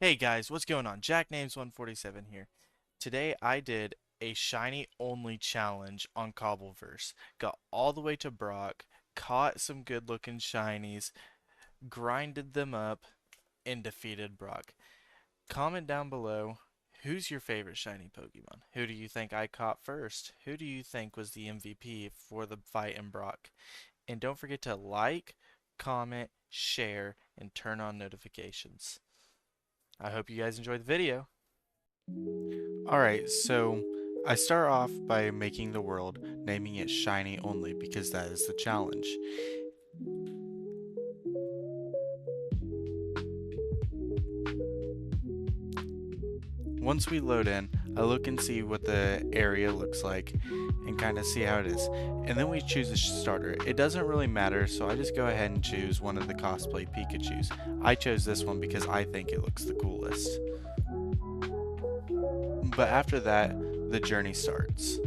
Hey guys, what's going on? JackNames147 here. Today I did a shiny only challenge on Cobbleverse. Got all the way to Brock, caught some good looking shinies, grinded them up, and defeated Brock. Comment down below who's your favorite shiny Pokemon? Who do you think I caught first? Who do you think was the MVP for the fight in Brock? And don't forget to like, comment, share, and turn on notifications. I hope you guys enjoyed the video. Alright, so I start off by making the world, naming it shiny only because that is the challenge. Once we load in, I look and see what the area looks like and kind of see how it is. And then we choose a starter. It doesn't really matter, so I just go ahead and choose one of the cosplay Pikachus. I chose this one because I think it looks the coolest. But after that, the journey starts.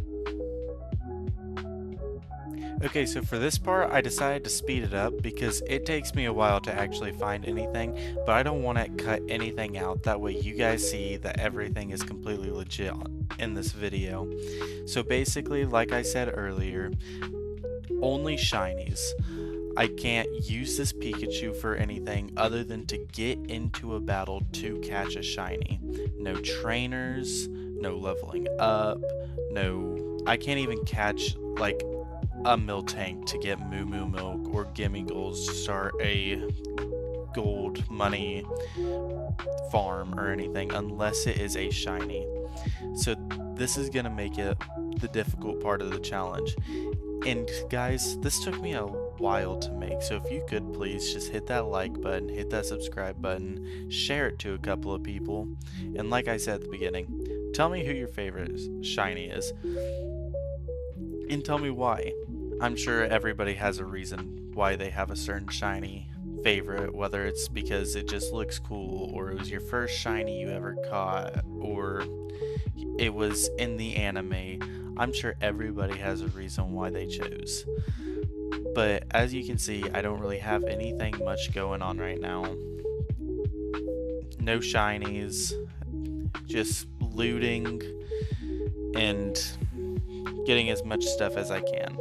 Okay, so for this part, I decided to speed it up because it takes me a while to actually find anything, but I don't want to cut anything out. That way you guys see that everything is completely legit in this video. So basically, like I said earlier, only shinies. I can't use this Pikachu for anything other than to get into a battle to catch a shiny. No trainers, no leveling up, I can't even catch like a Miltank to get Moo Moo Milk or Gimme Golds to start a gold money farm or anything unless it is a shiny. So this is gonna make it the difficult part of the challenge. And guys, this took me a while to make, so if you could please just hit that like button, hit that subscribe button, share it to a couple of people, and like I said at the beginning, tell me who your favorite shiny is, and tell me why. I'm sure everybody has a reason why they have a certain shiny favorite, whether it's because it just looks cool, or it was your first shiny you ever caught, or it was in the anime. I'm sure everybody has a reason why they chose. But as you can see, I don't really have anything much going on right now. No shinies, just looting and getting as much stuff as I can.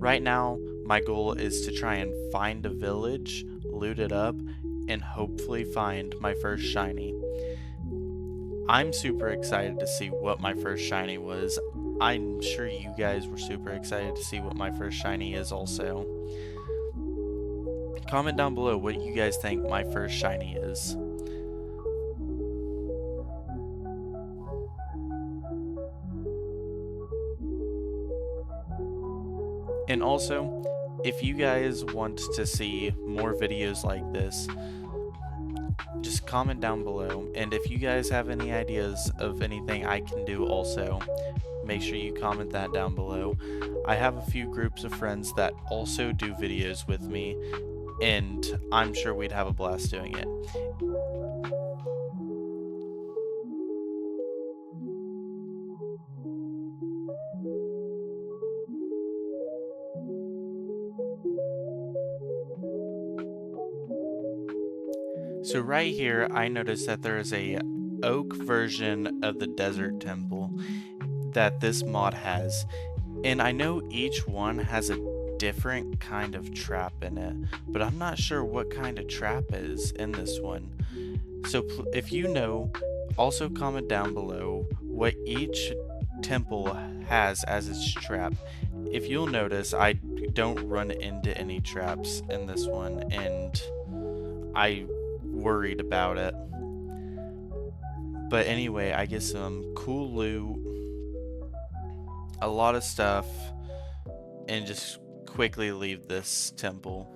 Right now, my goal is to try and find a village, loot it up, and hopefully find my first shiny. I'm super excited to see what my first shiny was. I'm sure you guys were super excited to see what my first shiny is also. Comment down below what you guys think my first shiny is. And also, if you guys want to see more videos like this, just comment down below. And if you guys have any ideas of anything I can do also, make sure you comment that down below. I have a few groups of friends that also do videos with me, and I'm sure we'd have a blast doing it. So right here, I noticed that there is a oak version of the desert temple that this mod has. And I know each one has a different kind of trap in it, but I'm not sure what kind of trap is in this one. So if you know, also comment down below what each temple has as its trap. If you'll notice, I don't run into any traps in this one, and I worried about it. But anyway, I get some cool loot, a lot of stuff, and just quickly leave this temple.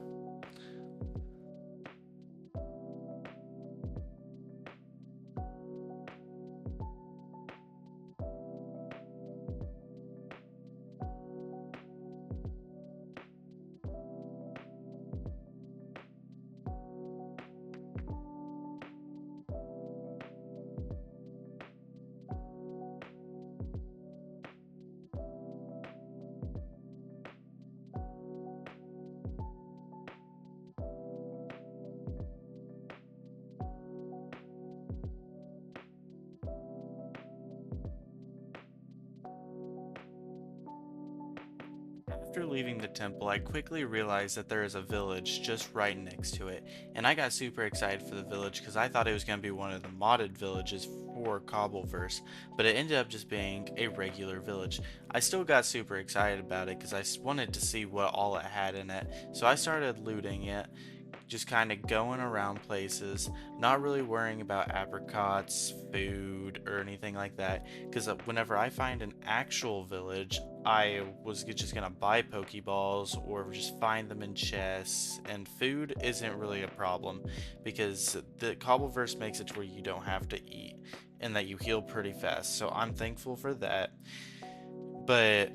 after leaving the temple, I quickly realized that there is a village just right next to it, and I got super excited for the village because I thought it was going to be one of the modded villages for Cobbleverse, but it ended up just being a regular village. I still got super excited about it because wanted to see what all it had in it, so I started looting it, just kind of going around places, not really worrying about apricots, food, or anything like that. Because whenever I find an actual village, I was just gonna buy Pokeballs or just find them in chests, and food isn't really a problem because the Cobbleverse makes it to where you don't have to eat and that you heal pretty fast. So I'm thankful for that. But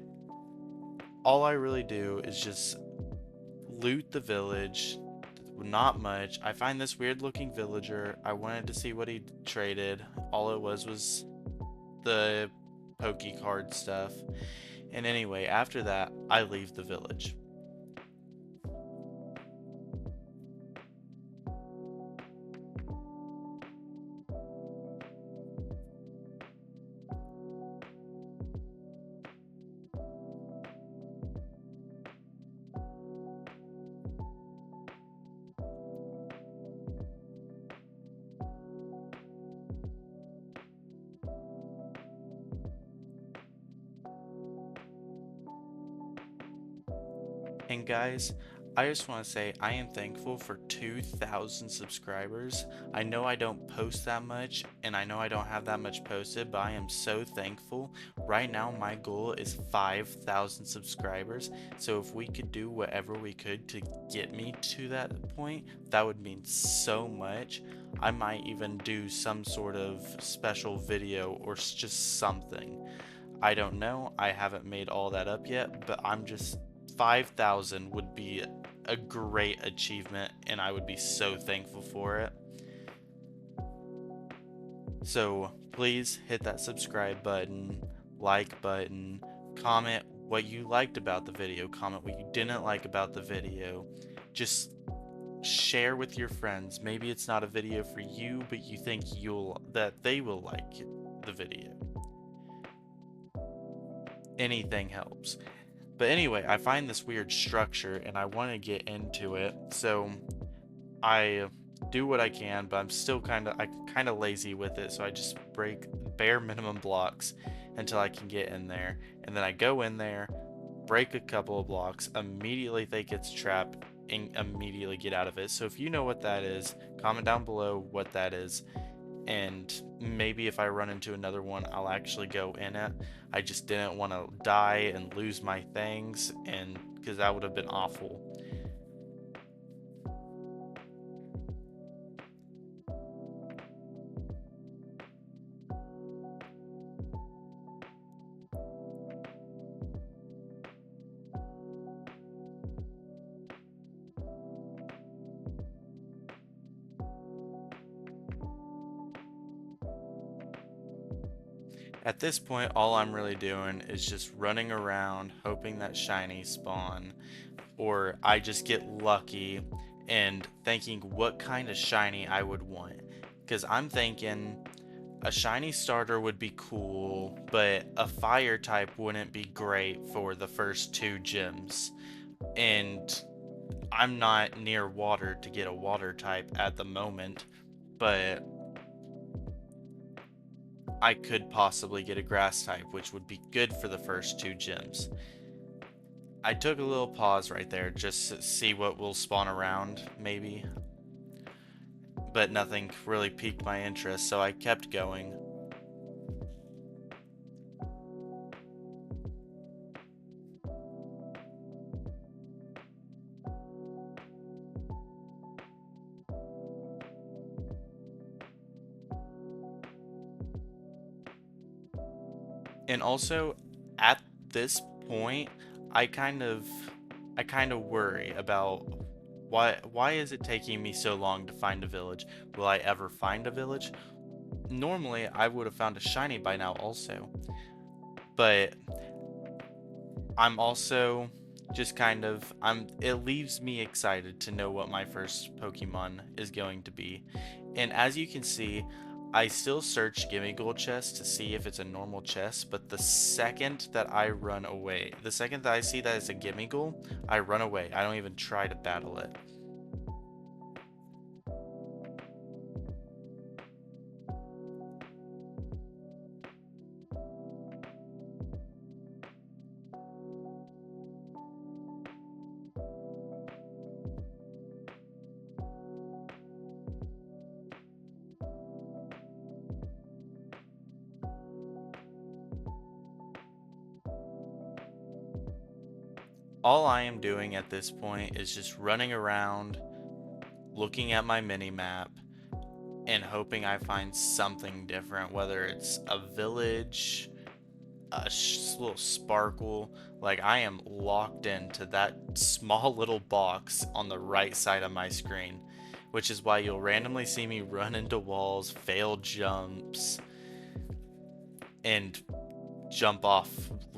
all I really do is just loot the village, not much. I find this weird looking villager. I wanted to see what he traded. All it was the Poke card stuff. And anyway, after that, I leave the village. And guys, I just want to say I am thankful for 2,000 subscribers. I know I don't post that much, and I know I don't have that much posted, but I am so thankful. Right now, my goal is 5,000 subscribers. So if we could do whatever we could to get me to that point, that would mean so much. I might even do some sort of special video or just something. I don't know. I haven't made all that up yet, but 5,000 would be a great achievement, and I would be so thankful for it. So please hit that subscribe button, like button, comment what you liked about the video, comment what you didn't like about the video. Just share with your friends. Maybe it's not a video for you, but you think that they will like the video. Anything helps. But anyway, I find this weird structure and I want to get into it. So I do what I can, but I'm still kind of lazy with it. So I just break bare minimum blocks until I can get in there. And then I go in there, break a couple of blocks, immediately think it's trapped, and immediately get out of it. So if you know what that is, comment down below what that is. And maybe if I run into another one, I'll actually go in it. I just didn't want to die and lose my things, and because that would have been awful. At this point, all I'm really doing is just running around, hoping that shinies spawn, or I just get lucky and thinking what kind of shiny I would want. Because I'm thinking a shiny starter would be cool, but a fire type wouldn't be great for the first 2 gyms. And I'm not near water to get a water type at the moment, but I could possibly get a grass type, which would be good for the first 2 gyms. I took a little pause right there just to see what will spawn around, maybe. But nothing really piqued my interest, so I kept going. And also, at this point, I kind of worry about why is it taking me so long to find a village? Will I ever find a village? Normally, I would have found a shiny by now also. But I'm also just it leaves me excited to know what my first Pokemon is going to be. And as you can see, I still search gimme gold chest to see if it's a normal chest, but the second that I run away, the second that I see that it's a gimme gold, I run away. I don't even try to battle it. All I am doing at this point is just running around, looking at my mini map, and hoping I find something different, whether it's a village, a little sparkle. Like, I am locked into that small little box on the right side of my screen, which is why you'll randomly see me run into walls, fail jumps, and jump off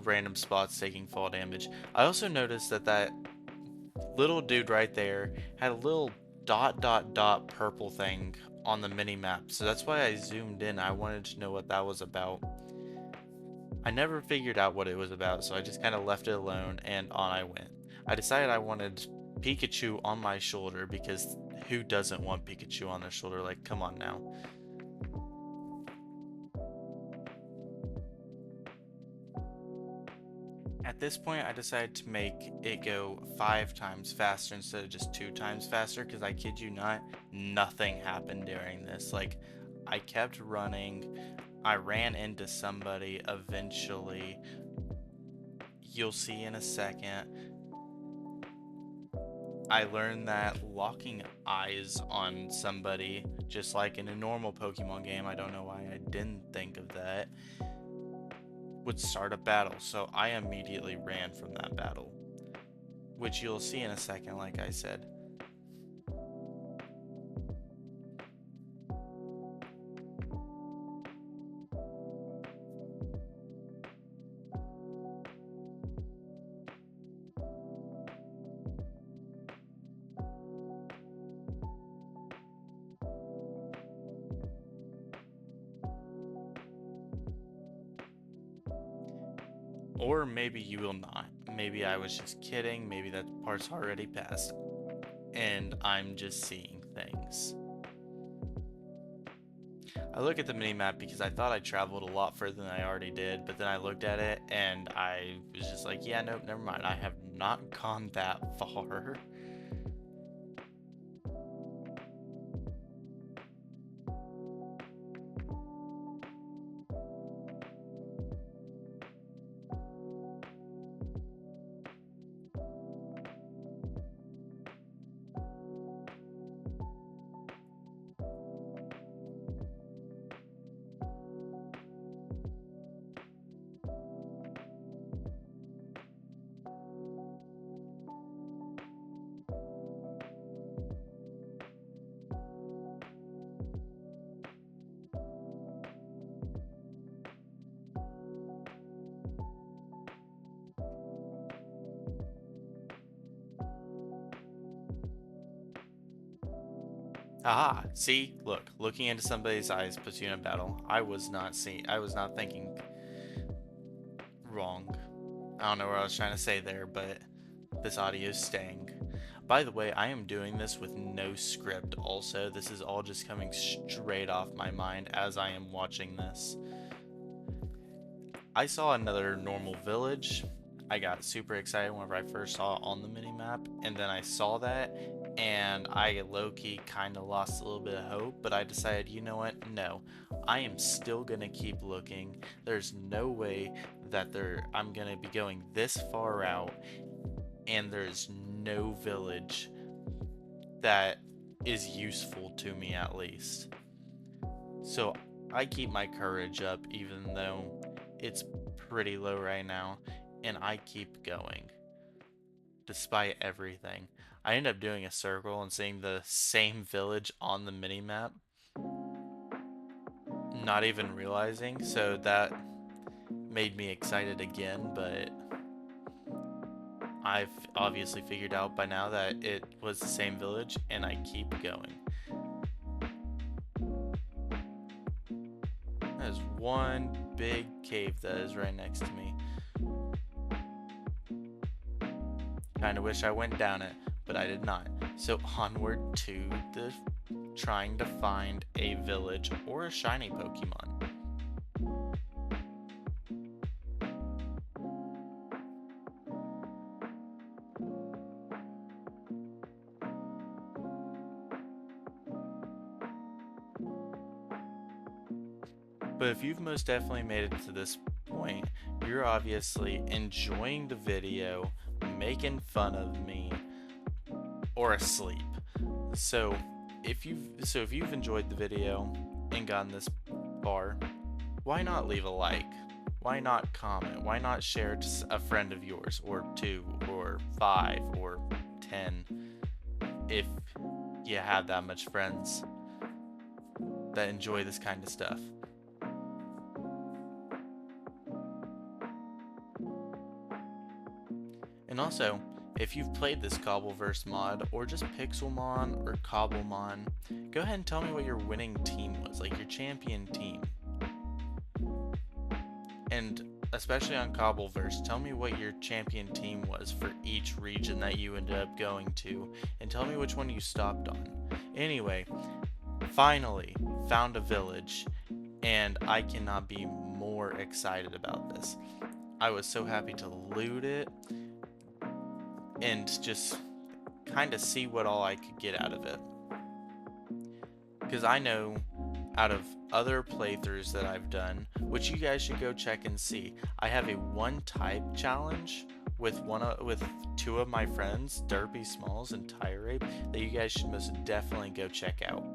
random spots taking fall damage. I also noticed that that little dude right there had a little dot dot dot purple thing on the mini map, so that's why I zoomed in. I wanted to know what that was about. I never figured out what it was about, so I just kind of left it alone and on I went. I decided I wanted Pikachu on my shoulder because who doesn't want Pikachu on their shoulder? Like, come on now. At this point, I decided to make it go 5 times faster instead of just 2 times faster, because I kid you not, nothing happened during this. Like, I kept running, I ran into somebody eventually. You'll see in a second. I learned that locking eyes on somebody, just like in a normal Pokemon game, I don't know why I didn't think of that, would start a battle, so I immediately ran from that battle, which you'll see in a second, like I said. Or maybe you will not. Maybe I was just kidding, maybe that part's already passed, and I'm just seeing things. I look at the minimap because I thought I traveled a lot further than I already did, but then I looked at it and I was just like, yeah, nope, never mind. I have not gone that far. Aha, see, look, looking into somebody's eyes puts you in a battle. I was not thinking wrong. I don't know what I was trying to say there, but this audio is staying. By the way, I am doing this with no script also. This is all just coming straight off my mind as I am watching this. I saw another normal village. I got super excited whenever I first saw it on the minimap, and then I saw that, and I low-key kind of lost a little bit of hope, but I decided, you know what, no, I am still gonna keep looking. There's no way that I'm gonna be going this far out, and there's no village that is useful to me at least. So I keep my courage up even though it's pretty low right now, and I keep going despite everything. I end up doing a circle and seeing the same village on the minimap, not even realizing, so that made me excited again, but I've obviously figured out by now that it was the same village, and I keep going. one big cave that is right next to me. Kinda wish I went down it, but I did not. So onward to the trying to find a village or a shiny Pokemon. But if you've most definitely made it to this point, you're obviously enjoying the video, making fun of me, or asleep. So if you've enjoyed the video and gotten this far, why not leave a like? Why not comment? Why not share it to a friend of yours, or 2, or 5, or 10, if you have that much friends that enjoy this kind of stuff? And also, if you've played this Cobbleverse mod, or just Pixelmon or Cobblemon, go ahead and tell me what your winning team was, like your champion team. And especially on Cobbleverse, tell me what your champion team was for each region that you ended up going to, and tell me which one you stopped on. Anyway, finally found a village, and I cannot be more excited about this. I was so happy to loot it and just kind of see what all I could get out of it. Because I know out of other playthroughs that I've done, which you guys should go check and see, I have a one type challenge with 2 of my friends, Derpy Smalls and Tyrape, that you guys should most definitely go check out.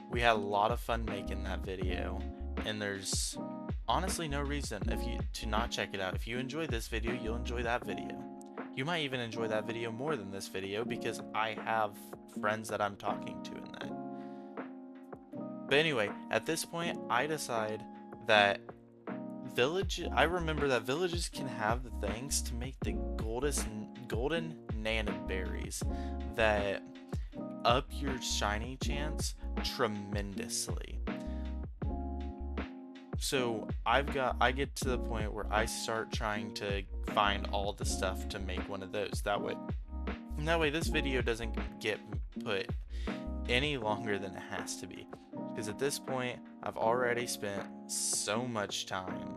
We had a lot of fun making that video, and there's honestly no reason to not check it out. If you enjoy this video, you'll enjoy that video. You might even enjoy that video more than this video, because I have friends that I'm talking to in that. But anyway, at this point, I decide that I remember that villages can have the things to make the golden nanoberries that up your shiny chance tremendously. So I get to the point where I start trying to find all the stuff to make one of those. That way this video doesn't get put any longer than it has to be. Because at this point, I've already spent so much time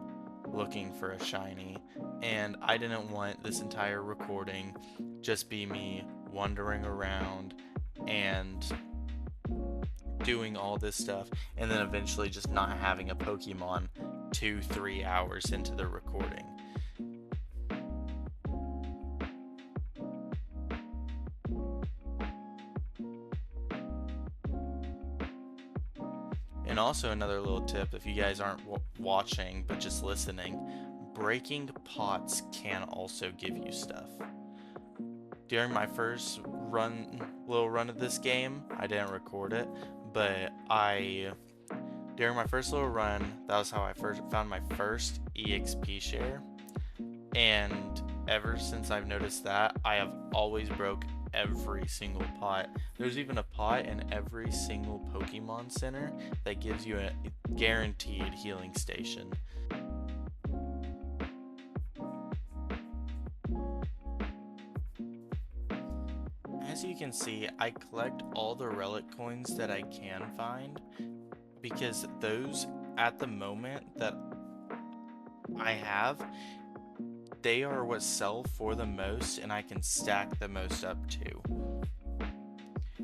looking for a shiny, and I didn't want this entire recording just be me wandering around and doing all this stuff, and then eventually just not having a Pokemon 2-3 hours into the recording. And also another little tip, if you guys aren't watching but just listening, breaking pots can also give you stuff. During my first little run of this game, I didn't record it, but during my first little run, that was how I first found my first EXP share. And ever since I've noticed that, I have always broke every single pot. There's even a pot in every single Pokemon Center that gives you a guaranteed healing station. As you can see, I collect all the relic coins that I can find, because those at the moment that I have, they are what sell for the most, and I can stack the most up to.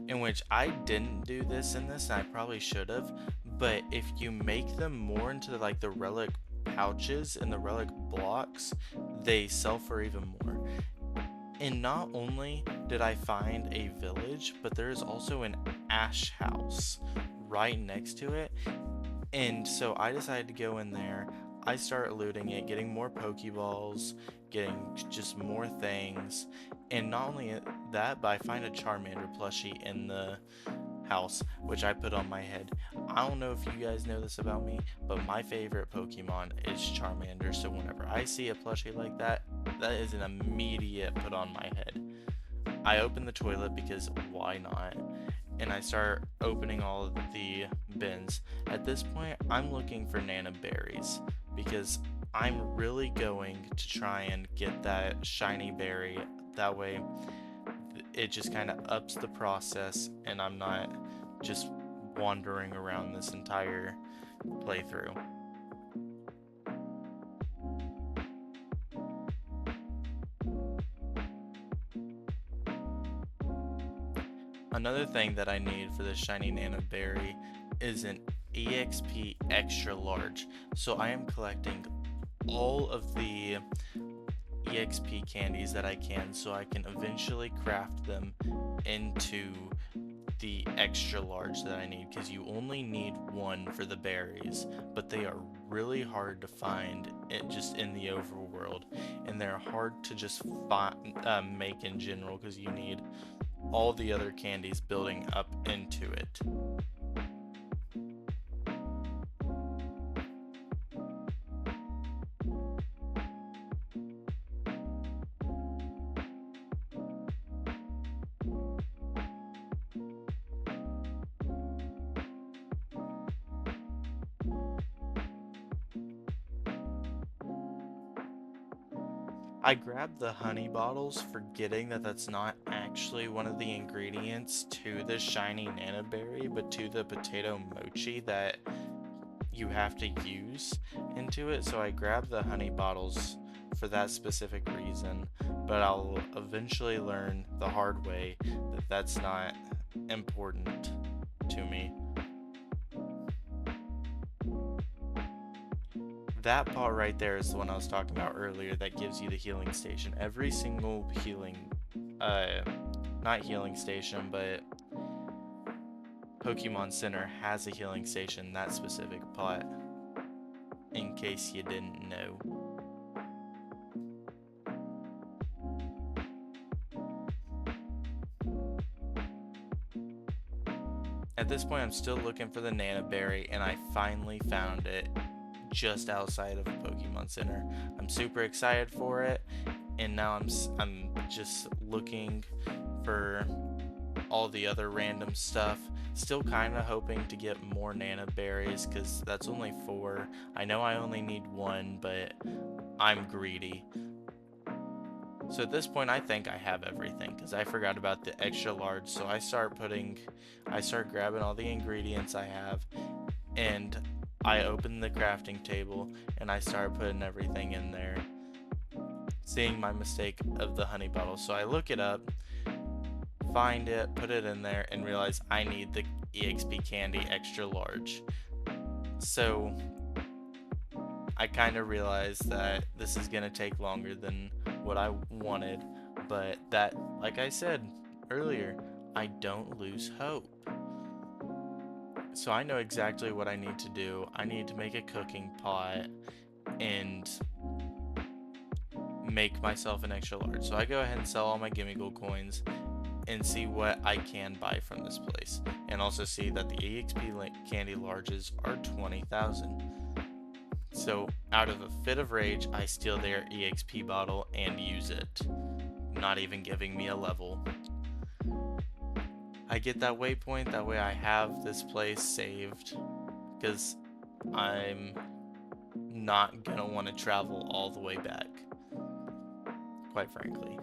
In which I didn't do this in this, and I probably should have, but if you make them more into like the relic pouches and the relic blocks, they sell for even more. And not only did I find a village, but there is also an ash house right next to it. And so I decided to go in there. I started looting it, getting more Pokeballs, getting just more things. And not only that, but I find a Charmander plushie in the house, which I put on my head. I don't know if you guys know this about me, but my favorite Pokemon is Charmander. So whenever I see a plushie like that, that is an immediate put on my head. I opened the toilet because why not? and I start opening all of the bins. At this point, I'm looking for nana berries because I'm really going to try and get that shiny berry. That way, it just kind of ups the process, and I'm not just wandering around this entire playthrough. Another thing that I need for this shiny nana berry is an EXP extra large. So I am collecting all of the EXP candies that I can so I can eventually craft them into the extra large that I need, because you only need one for the berries, but they are really hard to find just in the overworld, and they're hard to just make in general because you need all the other candies building up into it. I grabbed the honey bottles, forgetting that that's not actually one of the ingredients to the shiny nana berry, but to the potato mochi that you have to use into it. So I grabbed the honey bottles for that specific reason, but I'll eventually learn the hard way that that's not important to me. That part right there is the one I was talking about earlier that gives you the healing station. Every single not healing station, but Pokemon Center has a healing station, that specific pot, in case you didn't know. At this point, I'm still looking for the Nana Berry, and I finally found it just outside of Pokemon Center. I'm super excited for it, and now I'm just looking for all the other random stuff. Still kind of hoping to get more Nana Berries, because that's only 4. I know I only need 1, but I'm greedy. So at this point, I think I have everything, because I forgot about the extra large. So I start grabbing all the ingredients I have, and I open the crafting table, and I start putting everything in there, seeing my mistake of the honey bottle. So I look it up, find it, put it in there, and realize I need the EXP candy extra large. So I kind of realized that this is gonna take longer than what I wanted, but that, like I said earlier, I don't lose hope. So I know exactly what I need to do. I need to make a cooking pot and make myself an extra large. So I go ahead and sell all my Gimme Gold coins and see what I can buy from this place, and also see that the EXP candy larges are 20,000. So out of a fit of rage, I steal their EXP bottle and use it, not even giving me a level. I get that waypoint, that way I have this place saved, because I'm not gonna want to travel all the way back, quite frankly.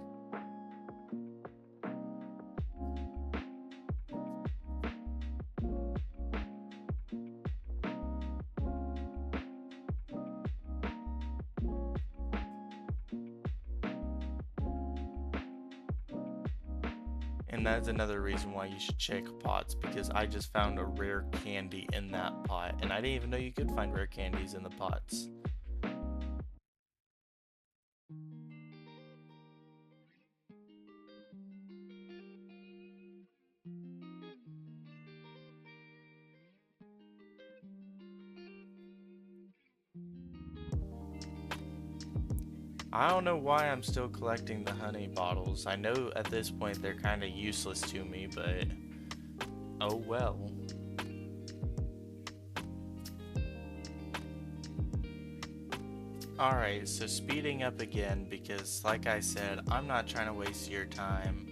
And that's another reason why you should check pots, because I just found a rare candy in that pot, and I didn't even know you could find rare candies in the pots. I don't know why I'm still collecting the honey bottles. I know at this point they're kind of useless to me, but oh well. Alright, so speeding up again, because like I said, I'm not trying to waste your time.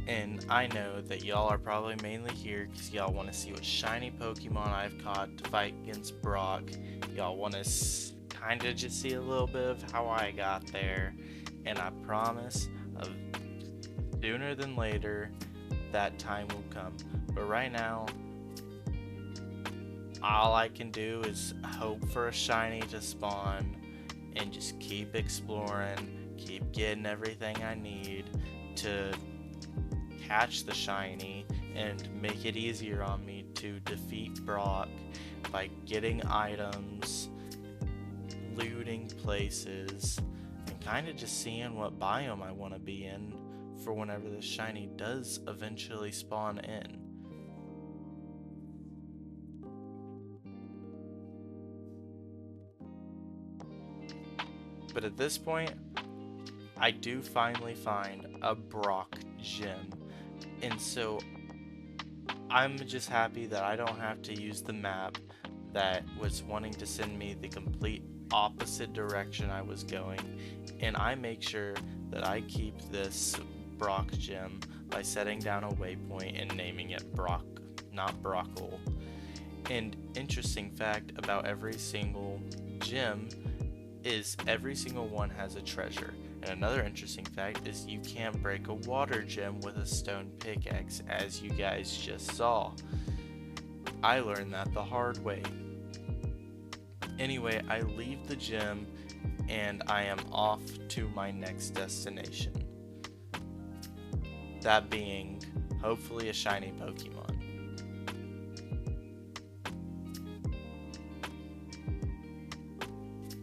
And I know that y'all are probably mainly here because y'all want to see what shiny Pokemon I've caught to fight against Brock. Y'all want to kind of just see a little bit of how I got there. And I promise, sooner than later, that time will come. But right now, all I can do is hope for a shiny to spawn and just keep exploring, keep getting everything I need to catch the shiny and make it easier on me to defeat Brock by getting items, looting places, and kind of just seeing what biome I want to be in for whenever the shiny does eventually spawn in. But at this point, I do finally find a Brock gym, and so I'm just happy that I don't have to use the map that was wanting to send me the complete opposite direction I was going, and I make sure that I keep this Brock gym by setting down a waypoint and naming it Brock, not Brockle. And interesting fact about every single gym is every single one has a treasure. And another interesting fact is you can't break a water gem with a stone pickaxe, as you guys just saw. I learned that the hard way. Anyway, I leave the gym and I am off to my next destination. That being, hopefully, a shiny Pokemon.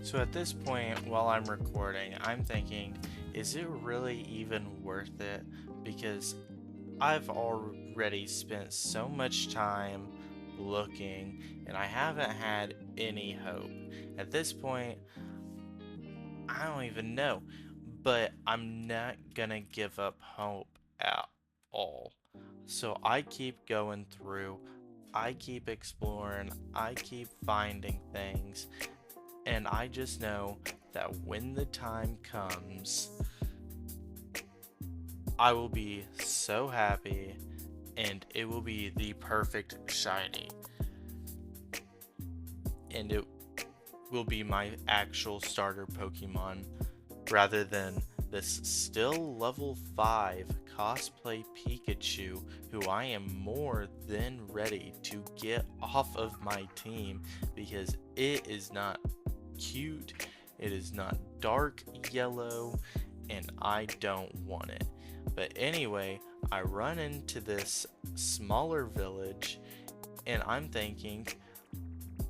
So at this point, while I'm recording, I'm thinking, is it really even worth it? Because I've already spent so much time looking, and I haven't had any hope. At this point, I don't even know, but I'm not gonna give up hope at all. So I keep going through, I keep exploring, I keep finding things, and I just know that when the time comes, I will be so happy and it will be the perfect shiny. And it will be my actual starter Pokemon rather than this still level 5 cosplay Pikachu who I am more than ready to get off of my team because it is not cute, it is not dark yellow, and I don't want it. But anyway, I run into this smaller village and I'm thinking,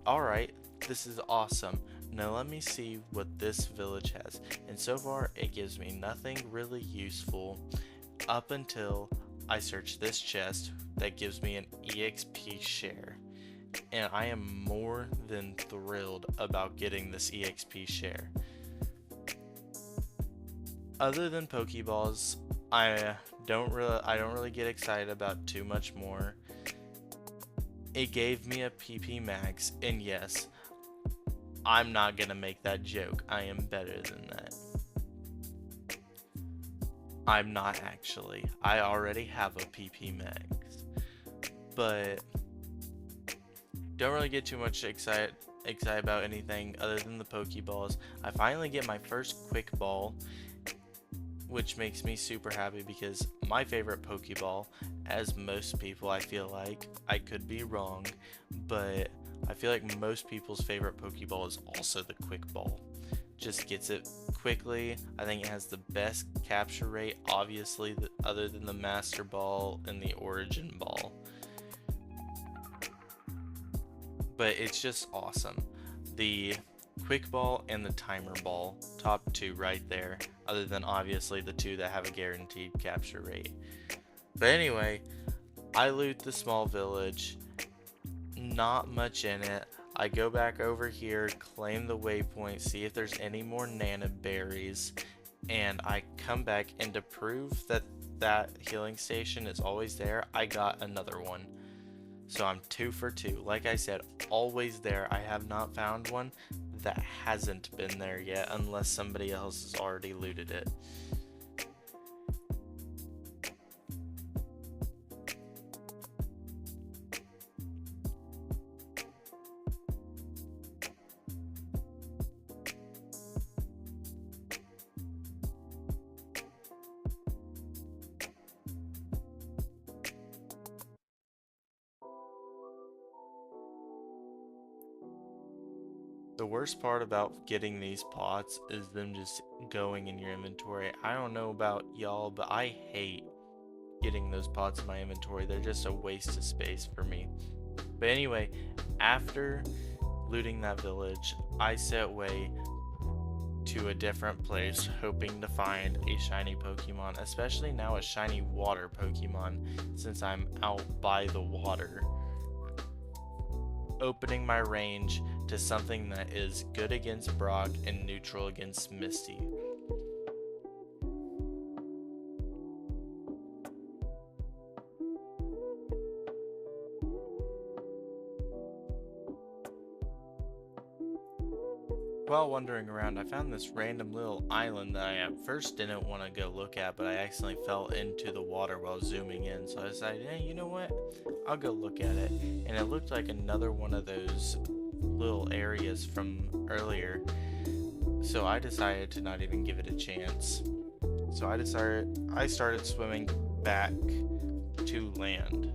alright, this is awesome. Now let me see what this village has. And so far it gives me nothing really useful up until I search this chest that gives me an EXP share. And I am more than thrilled about getting this EXP share. Other than Pokeballs, I don't really get excited about too much more. It gave me a PP Max, and yes, I'm not gonna make that joke. I am better than that. I'm not actually. I already have a PP Max. But don't really get too much excited about anything other than the Pokeballs. I finally get my first Quick Ball, which makes me super happy because my favorite Pokeball, as most people I feel like, I could be wrong, but I feel like most people's favorite Pokeball is also the Quick Ball. Just gets it quickly. I think it has the best capture rate, obviously, other than the Master Ball and the Origin Ball. But it's just awesome. The Quick Ball and the Timer Ball, top two right there, other than obviously the two that have a guaranteed capture rate. But anyway, I loot the small village, not much in it. I go back over here, claim the waypoint, see if there's any more Nana berries, and I come back, and to prove that that healing station is always there, I got another one. So I'm 2 for 2. Like I said, always there. I have not found one that hasn't been there yet, unless somebody else has already looted it. The worst part about getting these pots is them just going in your inventory. I don't know about y'all, but I hate getting those pots in my inventory. They're just a waste of space for me. But anyway, after looting that village, I set way to a different place, hoping to find a shiny Pokemon, especially now a shiny water Pokemon, since I'm out by the water. Opening my range to something that is good against Brock and neutral against Misty. While wandering around, I found this random little island that I at first didn't want to go look at, but I accidentally fell into the water while zooming in. So I decided, hey, you know what? I'll go look at it. And it looked like another one of those little areas from earlier. So I decided to not even give it a chance. So I started swimming back to land.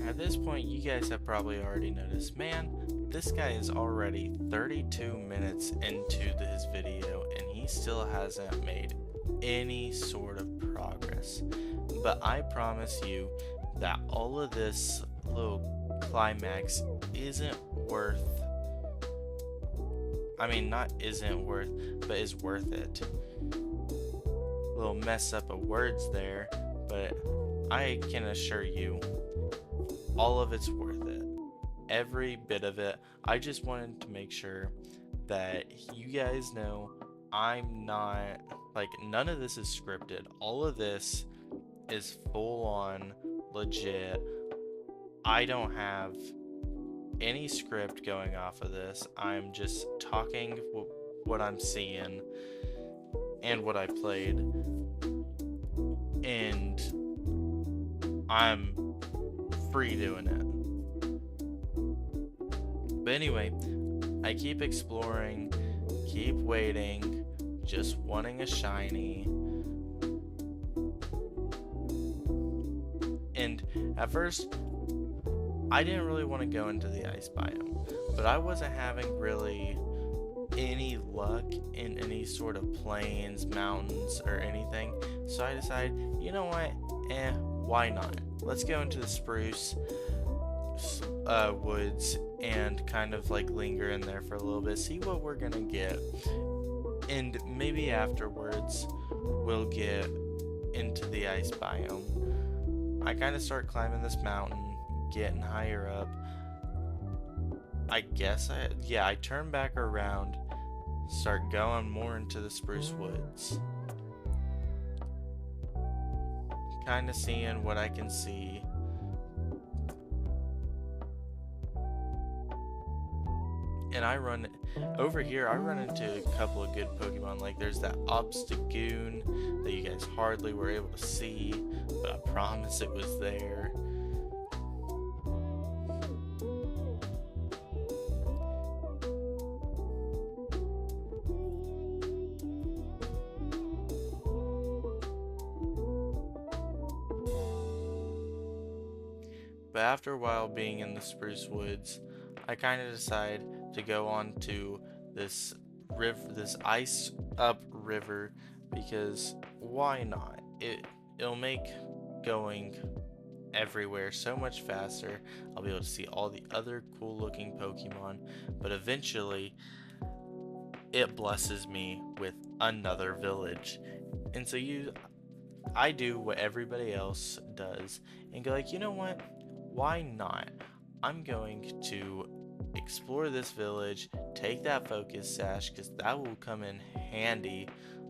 At this point, you guys have probably already noticed, man, this guy is already 32 minutes into this video and he still hasn't made any sort of progress. But I promise you that all of this little climax isn't worth, not isn't worth, but is worth it. Little mess up of words there, but I can assure you, all of it's worth it. Every bit of it. I just wanted to make sure that you guys know I'm not, none of this is scripted. All of this is full on legit. I don't have any script going off of this. I'm just talking what I'm seeing and what I played. And I'm free doing it. But anyway, I keep exploring, keep waiting, just wanting a shiny. And at first, I didn't really want to go into the ice biome, but I wasn't having really any luck in any sort of plains, mountains, or anything. So I decided, you know what? Why not? Let's go into the spruce woods and kind of linger in there for a little bit, see what we're gonna get, and maybe afterwards we'll get into the ice biome. I kind of start climbing this mountain, getting higher up. I turn back around, start going more into the spruce woods, kind of seeing what I can see. And I run into a couple of good Pokemon. There's that Obstagoon that you guys hardly were able to see, but I promise it was there. But after a while being in the spruce woods, I kind of decide to go on to this ice up river, because why not? It'll make going everywhere so much faster. I'll be able to see all the other cool looking Pokemon, but eventually it blesses me with another village. And so I do what everybody else does and go you know what? Why not? I'm going to explore this village, take that focus sash, because that will come in handy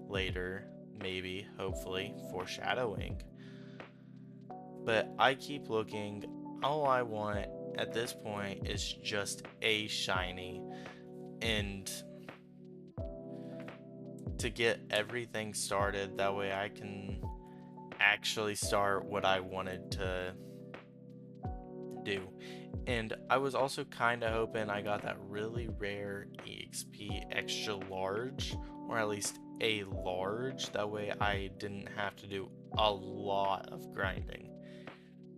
later, maybe, hopefully, foreshadowing. But I keep looking. All I want at this point is just a shiny, and to get everything started, that way I can actually start what I wanted to do. And I was also kind of hoping I got that really rare EXP extra large, or at least a large, that way I didn't have to do a lot of grinding.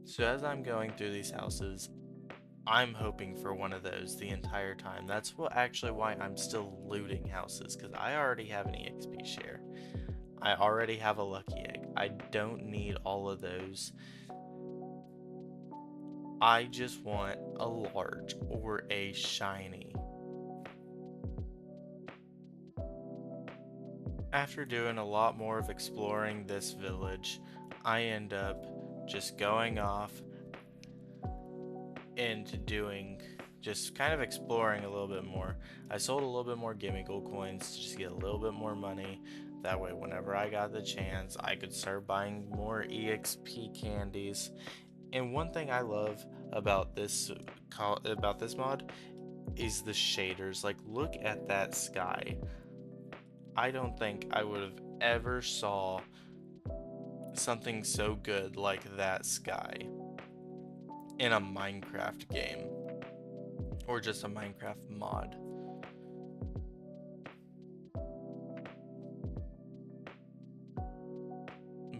So as I'm going through these houses, I'm hoping for one of those the entire time. That's what actually why I'm still looting houses, because I already have an EXP share. I already have a lucky egg. I don't need all of those. I just want a large or a shiny. After doing a lot more of exploring this village, I end up just going off into doing just kind of exploring a little bit more. I sold a little bit more gimme gold coins to just get a little bit more money. That way, whenever I got the chance, I could start buying more EXP candies. And one thing I love about this mod is the shaders. Like, look at that sky. I don't think I would have ever saw something so good like that sky in a Minecraft game or just a Minecraft mod.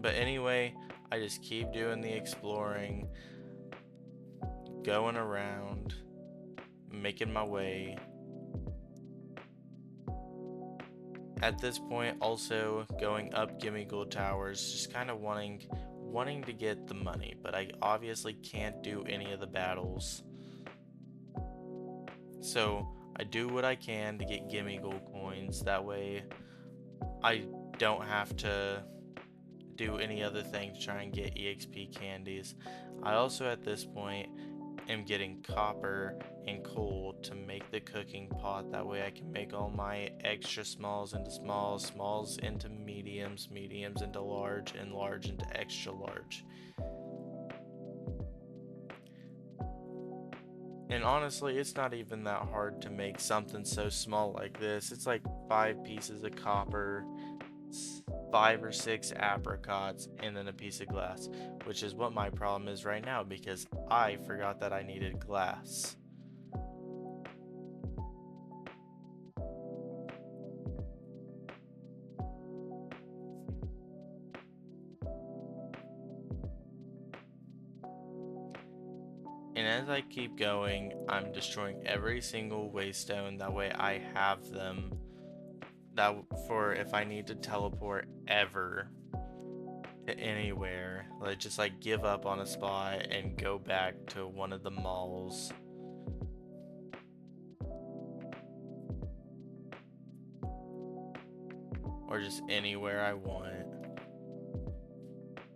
But anyway, I just keep doing the exploring, going around, making my way. At this point, also going up Gimme Gold Towers, just kind of wanting to get the money, but I obviously can't do any of the battles. So I do what I can to get Gimme Gold coins. That way, I don't have to do any other thing to try and get EXP candies. I also at this point am getting copper and coal to make the cooking pot. That way I can make all my extra smalls into smalls, smalls into mediums, mediums into large, and large into extra large. And honestly, it's not even that hard to make something so small like this. It's like 5 pieces of copper, 5 or 6 apricots, and then a piece of glass, which is what my problem is right now because I forgot that I needed glass. And as I keep going, I'm destroying every single waystone. That way I have them. That for if I need to teleport ever to anywhere, like just like give up on a spot and go back to one of the malls. Or just anywhere I want.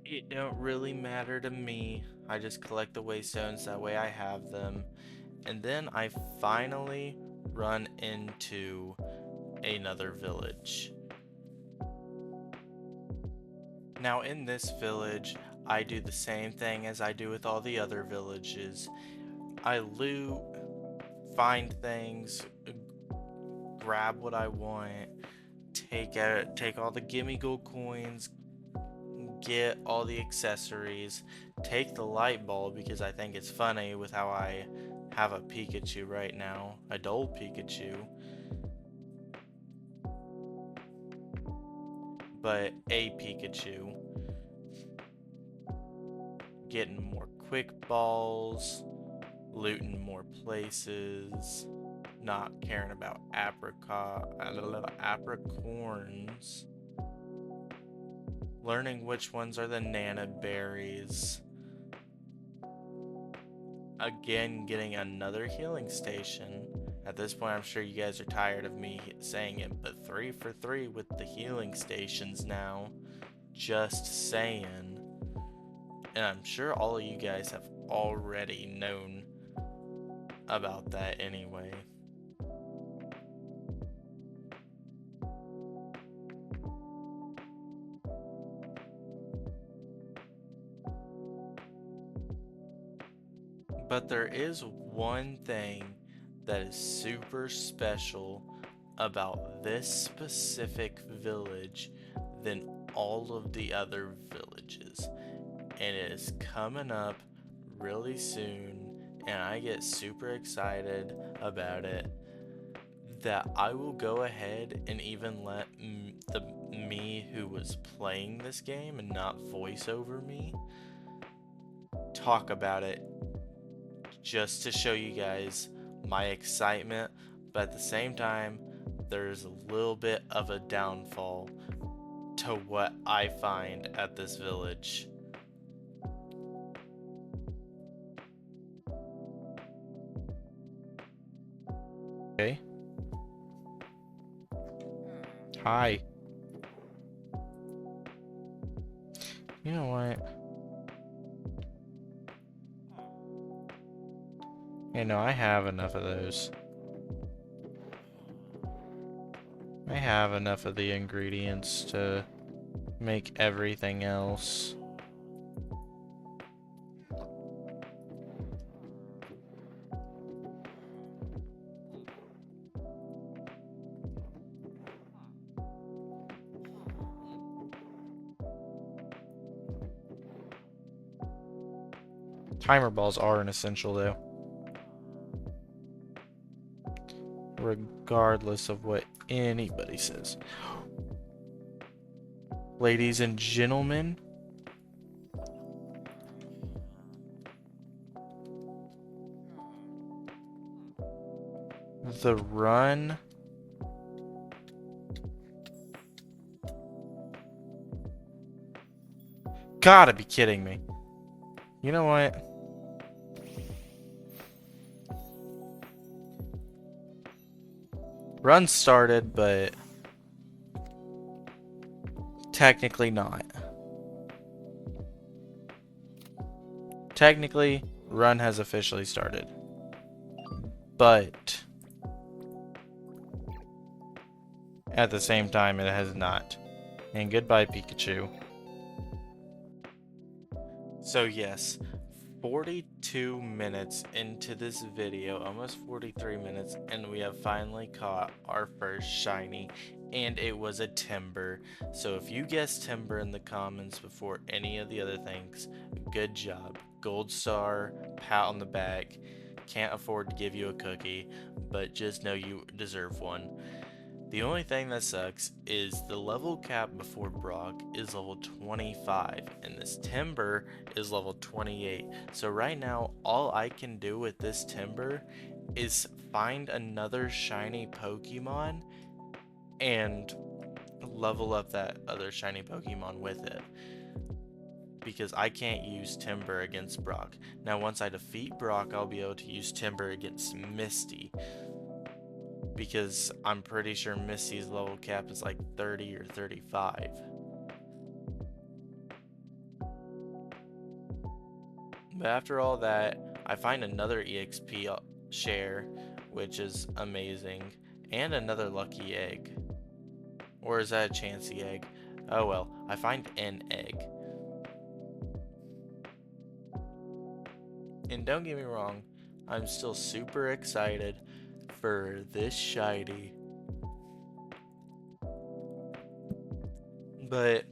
It don't really matter to me. I just collect the waystones, that way I have them. And then I finally run into another village. Now in this village, I do the same thing as I do with all the other villages. I loot, find things, grab what I want, take all the gimme gold coins, get all the accessories, take the light bulb because I think it's funny with how I have a Pikachu right now, a dull Pikachu, but a Pikachu. Getting more quick balls, looting more places, not caring about apricorns, learning which ones are the nana berries. Again, getting another healing station. At this point, I'm sure you guys are tired of me saying it, but 3 for 3 with the healing stations now. Just saying. And I'm sure all of you guys have already known about that anyway. But there is one thing that is super special about this specific village than all of the other villages. And it is coming up really soon, and I get super excited about it that I will go ahead and even let the me who was playing this game and not voice over me talk about it just to show you guys my excitement, but at the same time, there's a little bit of a downfall to what I find at this village. Okay. Hi. You know what? You know, I have enough of those. I have enough of the ingredients to make everything else. Timer balls are an essential though. Regardless of what anybody says. Ladies and gentlemen, the run gotta be kidding me. You know what? Run started, but technically not. Technically, run has officially started. But at the same time, it has not. And goodbye, Pikachu. So yes, 42 minutes into this video, almost 43 minutes, and we have finally caught our first shiny, and it was a Timber. So if you guessed Timber in the comments before any of the other things, good job. Gold star, pat on the back. Can't afford to give you a cookie, but just know you deserve one. The only thing that sucks is the level cap before Brock is level 25 and this Timber is level 28. So right now all I can do with this Timber is find another shiny Pokemon and level up that other shiny Pokemon with it. Because I can't use Timber against Brock. Now once I defeat Brock, I'll be able to use Timber against Misty. Because I'm pretty sure Misty's level cap is like 30 or 35. But after all that, I find another EXP share, which is amazing, and another lucky egg. Or is that a chancy egg? Oh well, I find an egg. And don't get me wrong, I'm still super excited for this shiny, but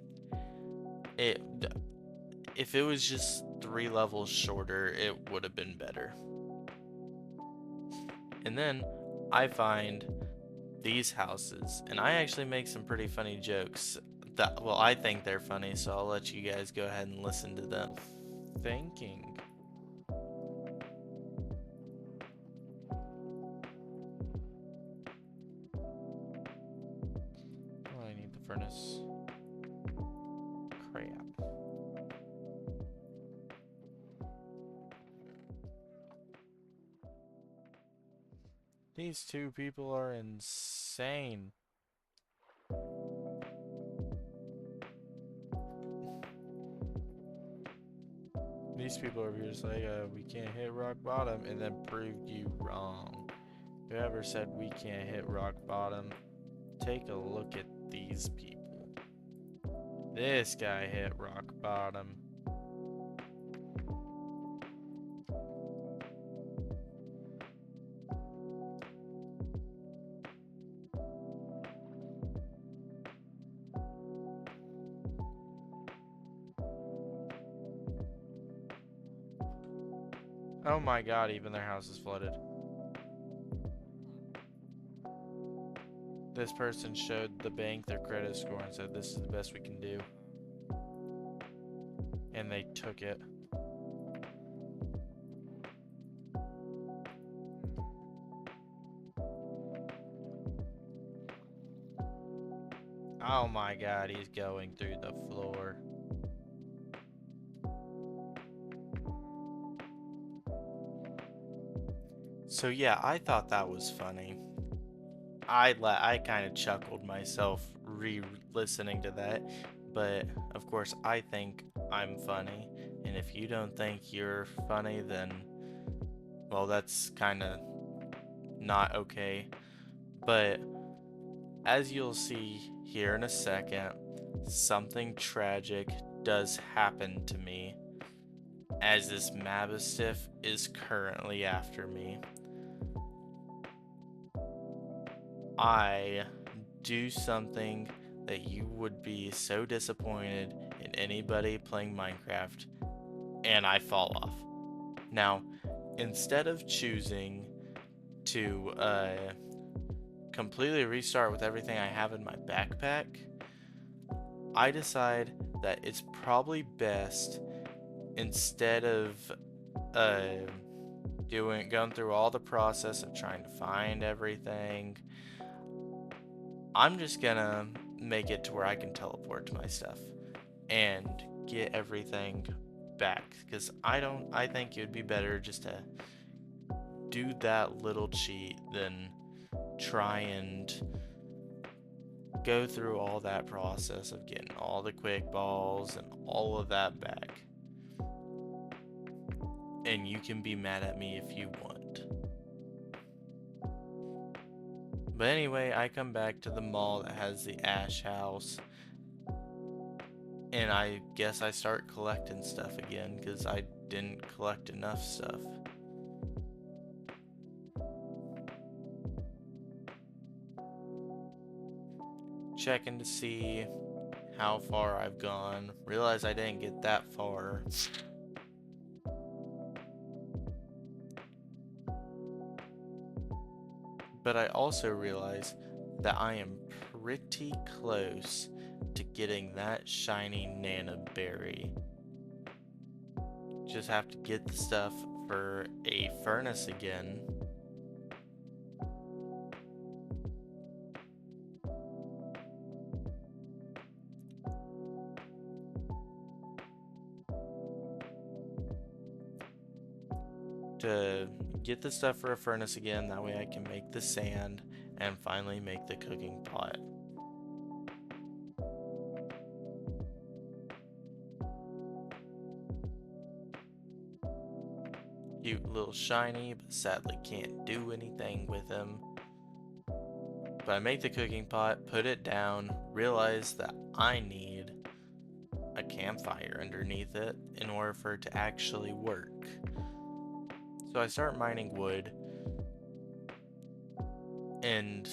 if it was just 3 levels shorter, it would have been better. And then I find these houses, and I actually make some pretty funny jokes that, well, I think they're funny, so I'll let you guys go ahead and listen to them. Thinking. I need the furnace. Crap. These two people are insane. These people over here just like, we can't hit rock bottom, and then proved you wrong. Whoever said we can't hit rock bottom, take a look at these people. This guy hit rock bottom. Oh my god, even their house is flooded. This person showed the bank their credit score and said this is the best we can do. And they took it. Oh my god, he's going through the floor. So yeah, I thought that was funny. I kind of chuckled myself re-listening to that, but of course I think I'm funny, and if you don't think you're funny, then well, that's kind of not okay. But as you'll see here in a second, something tragic does happen to me as this Mastiff is currently after me. I do something that you would be so disappointed in anybody playing Minecraft, and I fall off. Now, instead of choosing to completely restart with everything I have in my backpack, I decide that it's probably best, instead of uh, going through all the process of trying to find everything, I'm just gonna make it to where I can teleport to my stuff and get everything back, because I think it would be better just to do that little cheat than try and go through all that process of getting all the quick balls and all of that back. And you can be mad at me if you want. But anyway, I come back to the mall that has the Ash House, and I guess I start collecting stuff again because I didn't collect enough stuff. Checking to see how far I've gone. Realize I didn't get that far. But I also realize that I am pretty close to getting that shiny Nana Berry. Just have to get the stuff for a furnace again. To get the stuff for a furnace again, that way I can make the sand and finally make the cooking pot. Cute little shiny, but sadly can't do anything with him. But I make the cooking pot, put it down, realize that I need a campfire underneath it in order for it to actually work. So I start mining wood, and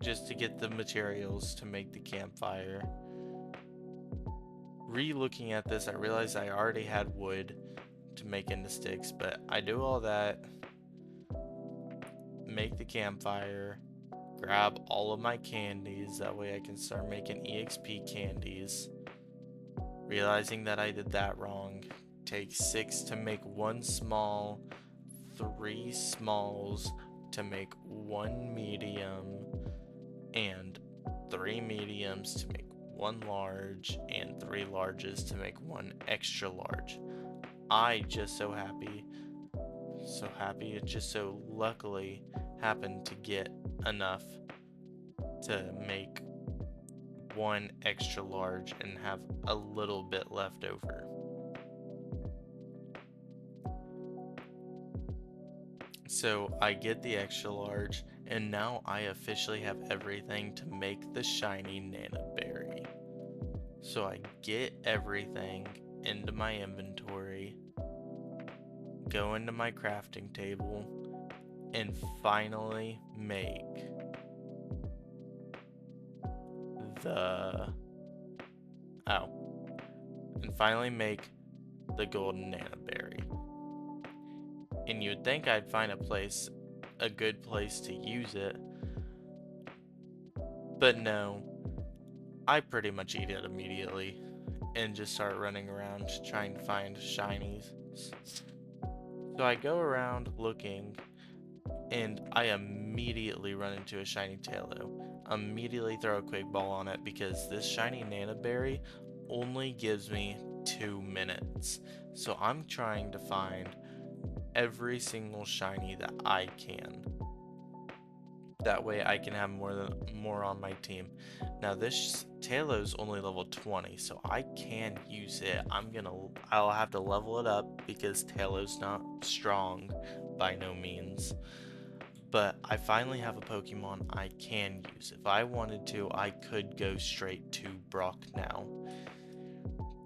just to get the materials to make the campfire. Re-looking at this, I realized I already had wood to make into sticks, but I do all that, make the campfire, grab all of my candies, that way I can start making EXP candies. Realizing that I did that wrong, take 6 to make 1 small, 3 smalls to make 1 medium, and 3 mediums to make 1 large, and 3 larges to make 1 extra large. I just so happy, it just so luckily happened to get enough to make 1 extra large and have a little bit left over. So I get the extra large, and now I officially have everything to make the shiny Nana Berry. So I get everything into my inventory, go into my crafting table, and finally make the golden Nana Berry. And you would think I'd find a good place to use it, but no, I pretty much eat it immediately and just start running around trying to find shinies. So I go around looking, and I immediately run into a shiny Taillow. Immediately throw a quick ball on it because this shiny Nana Berry only gives me 2 minutes. So I'm trying to find every single shiny that I can. That way I can have more on my team. Now this Tailow's only level 20, so I can use it. I'll have to level it up because Tailow's not strong by no means. But I finally have a Pokemon I can use. If I wanted to, I could go straight to Brock now.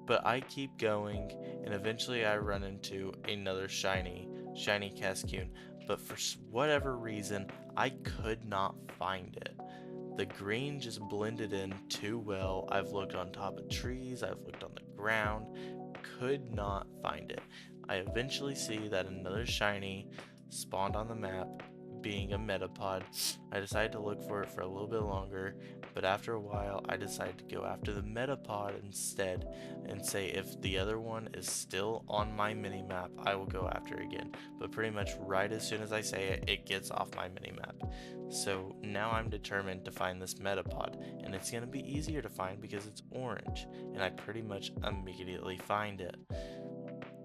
But I keep going, and eventually I run into another shiny Cascoon. But for whatever reason, I could not find it. The green just blended in too well. I've looked on top of trees, I've looked on the ground, could not find it. I eventually see that another shiny spawned on the map, being a Metapod. I decided to look for it for a little bit longer, but after a while I decided to go after the Metapod instead and say if the other one is still on my minimap, I will go after it again. But pretty much right as soon as I say it, it gets off my minimap. So now I'm determined to find this Metapod, and it's going to be easier to find because it's orange, and I pretty much immediately find it.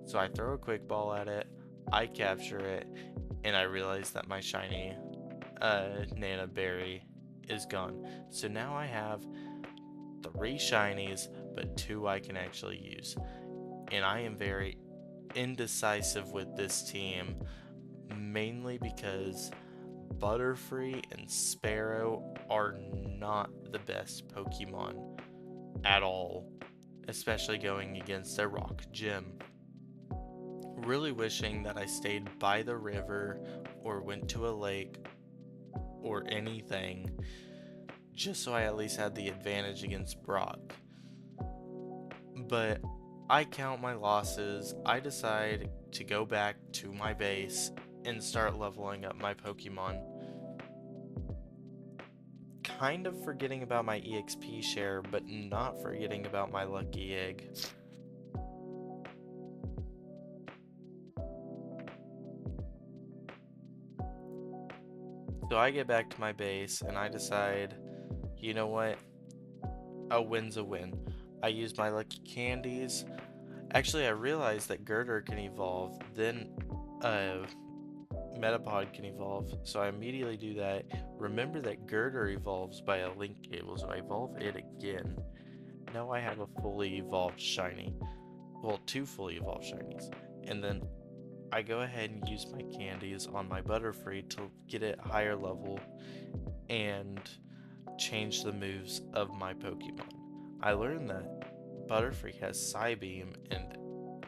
So I throw a quick ball at it, I capture it, and I realize that my shiny Nana Berry is gone. So now I have 3 shinies, but 2 I can actually use. And I am very indecisive with this team, mainly because Butterfree and Sparrow are not the best Pokemon at all, especially going against a rock gym. Really wishing that I stayed by the river or went to a lake or anything, just so I at least had the advantage against Brock. But I count my losses. I decide to go back to my base and start leveling up my Pokemon. Kind of forgetting about my EXP share, but not forgetting about my lucky egg. So I get back to my base and I decide, you know what? A win's a win. I use my lucky candies. Actually, I realized that Girder can evolve, then Metapod can evolve, so I immediately do that. Remember that Girder evolves by a link cable, so I evolve it again. Now I have a fully evolved shiny. Well, 2 fully evolved shinies. And then I go ahead and use my candies on my Butterfree to get it higher level and change the moves of my Pokemon. I learned that Butterfree has Psybeam and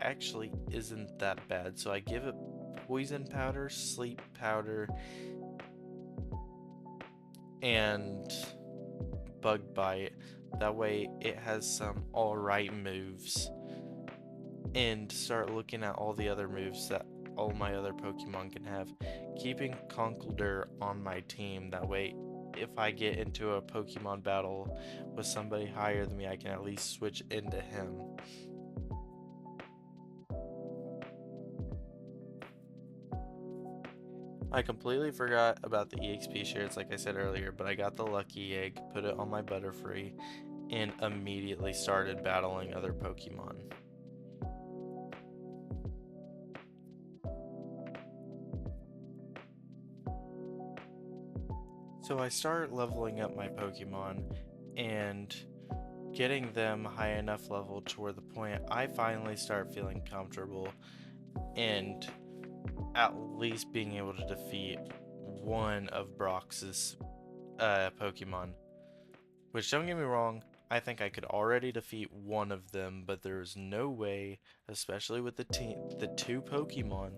actually isn't that bad, so I give it Poison Powder, Sleep Powder, and Bug Bite. That way it has some alright moves. And start looking at all the other moves that all my other Pokemon can have. Keeping Conkeldurr on my team, that way if I get into a Pokemon battle with somebody higher than me, I can at least switch into him. I completely forgot about the EXP shares like I said earlier, but I got the lucky egg, put it on my Butterfree, and immediately started battling other Pokemon. So I start leveling up my Pokemon and getting them high enough level to where the point I finally start feeling comfortable and at least being able to defeat one of Brock's Pokemon. Which, don't get me wrong, I think I could already defeat one of them, but there's no way, especially with the 2 Pokemon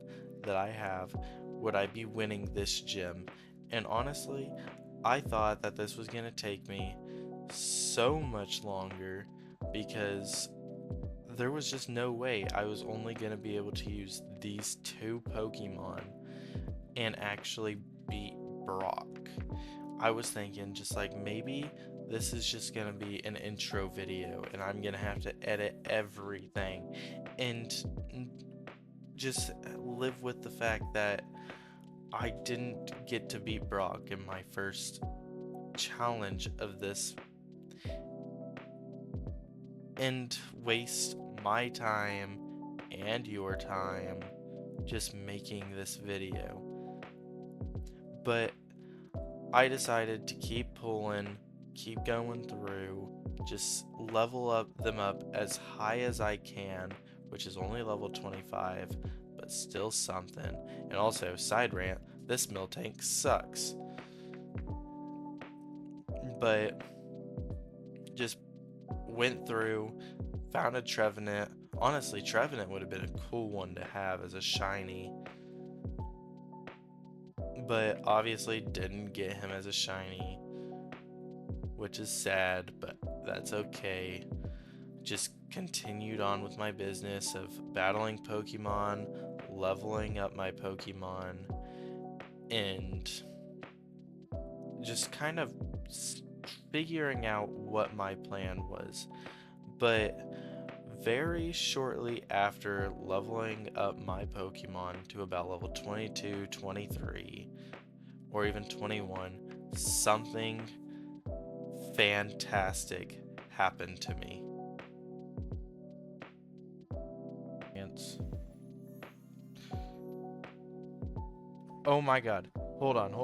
that I have, would I be winning this gym. And honestly, I thought that this was going to take me so much longer because there was just no way I was only going to be able to use these 2 Pokemon and actually beat Brock. I was thinking just like maybe this is just going to be an intro video and I'm going to have to edit everything and just live with the fact that I didn't get to beat Brock in my first challenge of this and waste my time and your time just making this video. But I decided to keep pulling, keep going through, just level them up as high as I can, which is only level 25, but still something. And also, side rant, this mill tank sucks. But just went through, found a Trevenant. Honestly, Trevenant would have been a cool one to have as a shiny. But obviously didn't get him as a shiny, which is sad, but that's okay. Just continued on with my business of battling Pokemon, leveling up my Pokemon, and just kind of figuring out what my plan was. But very shortly after leveling up my Pokemon to about level 22, 23, or even 21, something fantastic happened to me. Oh my god. Hold on.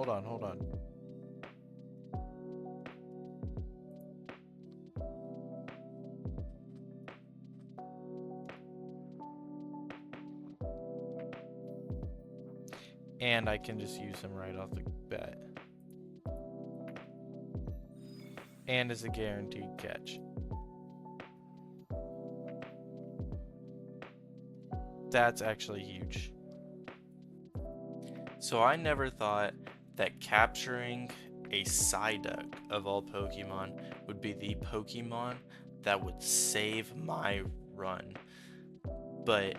And I can just use him right off the bat. And is a guaranteed catch. That's actually huge. So I never thought that capturing a Psyduck of all Pokemon would be the Pokemon that would save my run. But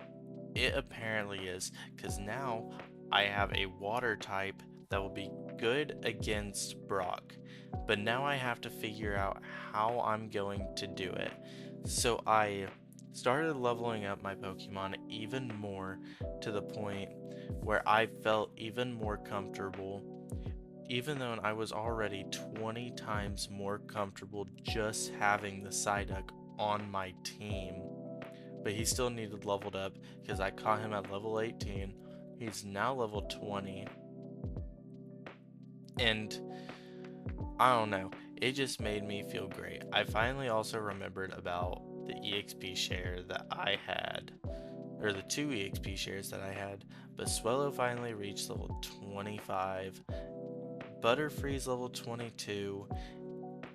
it apparently is, because now I have a water type that will be good against Brock. But now I have to figure out how I'm going to do it. So I started leveling up my Pokemon even more, to the point where I felt even more comfortable, even though I was already 20 times more comfortable just having the Psyduck on my team. But he still needed leveled up because I caught him at level 18. He's now level 20. And I don't know, it just made me feel great. I finally also remembered about the EXP share that I had, or the 2 EXP shares that I had. But Swellow finally reached level 25, Butterfree's level 22,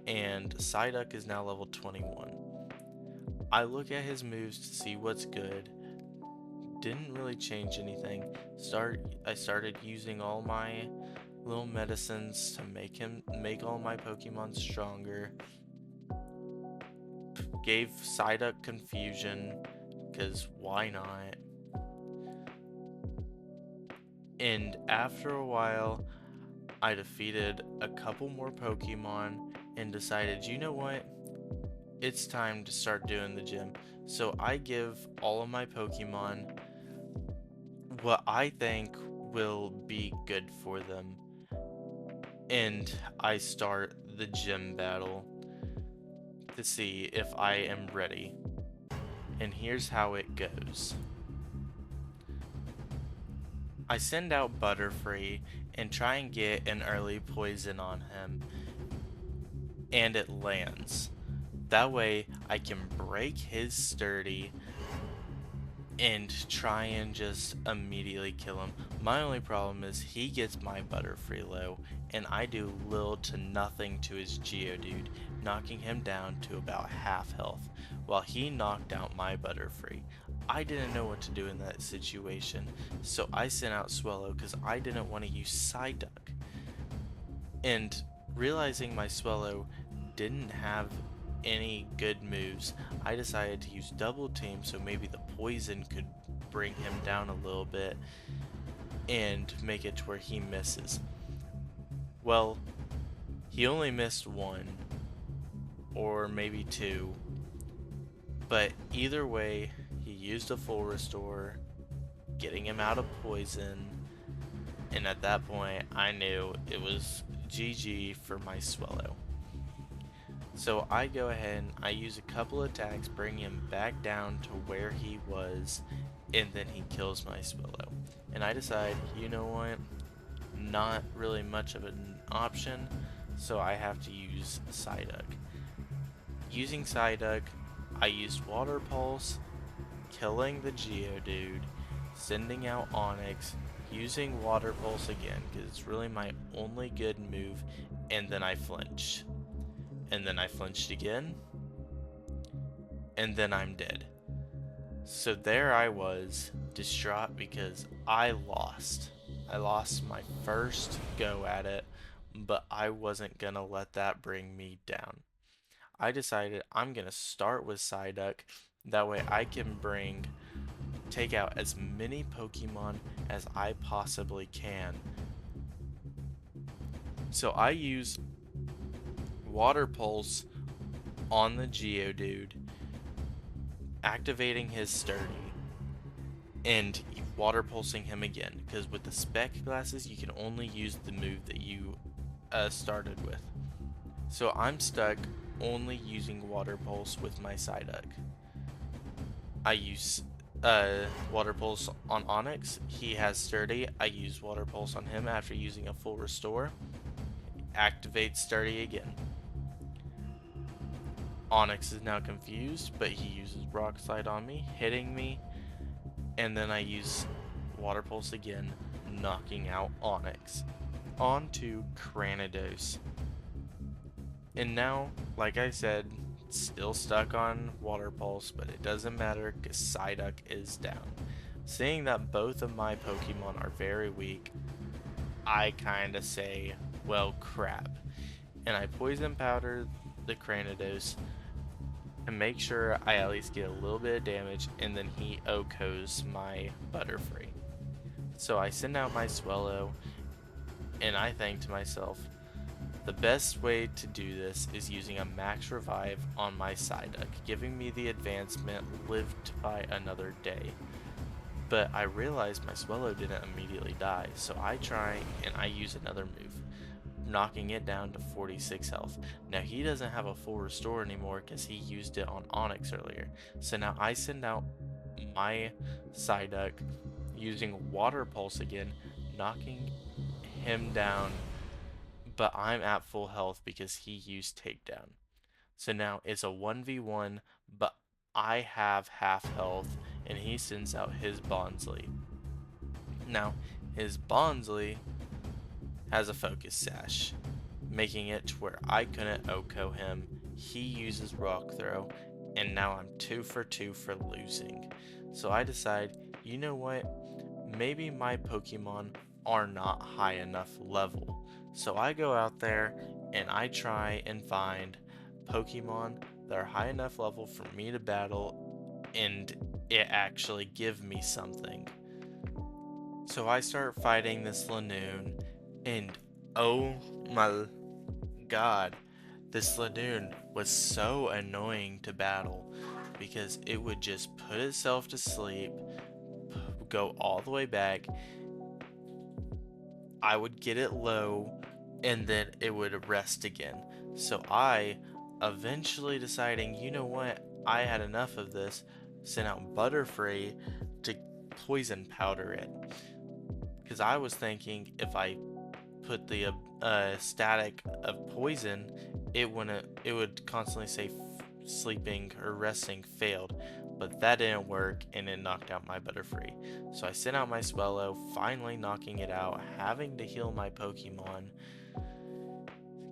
and Psyduck is now level 21. I look at his moves to see what's good. Didn't really change anything. I started using all my little medicines to make all my Pokemon stronger. Gave Psyduck confusion, because why not? And after a while, I defeated a couple more Pokemon and decided, you know what? It's time to start doing the gym. So I give all of my Pokemon what I think will be good for them. And I start the gym battle to see if I am ready. And here's how it goes. I send out Butterfree and try and get an early poison on him, and it lands. That way I can break his sturdy and try and just immediately kill him. My only problem is he gets my Butterfree low, and I do little to nothing to his Geodude, knocking him down to about half health, while he knocked out my Butterfree. I didn't know what to do in that situation, so I sent out Swellow because I didn't want to use Psyduck. And realizing my Swellow didn't have any good moves, I decided to use Double Team so maybe the poison could bring him down a little bit and make it to where he misses. Well, he only missed one, or maybe two, but either way, he used a full restore, getting him out of poison, And at that point, I knew it was GG for my Swallow. So I go ahead and I use a couple attacks, bring him back down to where he was, and then he kills my Swallow. And I decide, you know what? Not really much of an option, so I have to use Psyduck. Using Psyduck, I used Water Pulse, killing the Geodude, sending out Onyx, using Water Pulse again, because it's really my only good move, and then I flinched. And then I flinched again, and then I'm dead. So there I was, distraught because I lost. I lost my first go at it, but I wasn't gonna let that bring me down. I decided I'm gonna start with Psyduck, that way I can take out as many Pokemon as I possibly can. So I use Water Pulse on the Geodude, activating his Sturdy, and Water Pulsing him again, because with the Spec Glasses you can only use the move that you started with. So I'm stuck only using Water Pulse with my Psyduck. I use Water Pulse on Onyx. He has Sturdy. I use Water Pulse on him after using a full restore. Activate Sturdy again. Onyx is now confused, but he uses Rock Slide on me, hitting me, and then I use Water Pulse again, knocking out Onyx. On to Cranidos. And now, like I said, still stuck on Water Pulse, but it doesn't matter because Psyduck is down. Seeing that both of my Pokemon are very weak, I kinda say, well, crap. And I Poison Powder the Cranidos and make sure I at least get a little bit of damage, and then he OHKOs my Butterfree. So I send out my Swallow, and I think to myself, the best way to do this is using a Max Revive on my Psyduck, giving me the advancement lived by another day. But I realized my Swallow didn't immediately die, so I try and I use another move, knocking it down to 46 health. Now he doesn't have a full restore anymore because he used it on Onyx earlier. So now I send out my Psyduck using Water Pulse again, knocking him down, but I'm at full health because he used Takedown. So now it's a 1v1, but I have half health and he sends out his Bonsly. Now his Bonsly has a Focus Sash, making it to where I couldn't OHKO him. He uses Rock Throw, and now I'm 2 for 2 for losing. So I decide, you know what? Maybe my Pokemon are not high enough level. So I go out there and I try and find Pokemon that are high enough level for me to battle and it actually give me something. So I start fighting this Lanoon, and oh my god, this Lanoon was so annoying to battle because it would just put itself to sleep, go all the way back, I would get it low, and then it would rest again. So I eventually deciding, you know what, I had enough of this, sent out Butterfree to Poison Powder it. Because I was thinking if I put the static of poison, it would constantly say sleeping or resting failed, but that didn't work and it knocked out my Butterfree. So I sent out my Swallow, finally knocking it out, having to heal my Pokemon,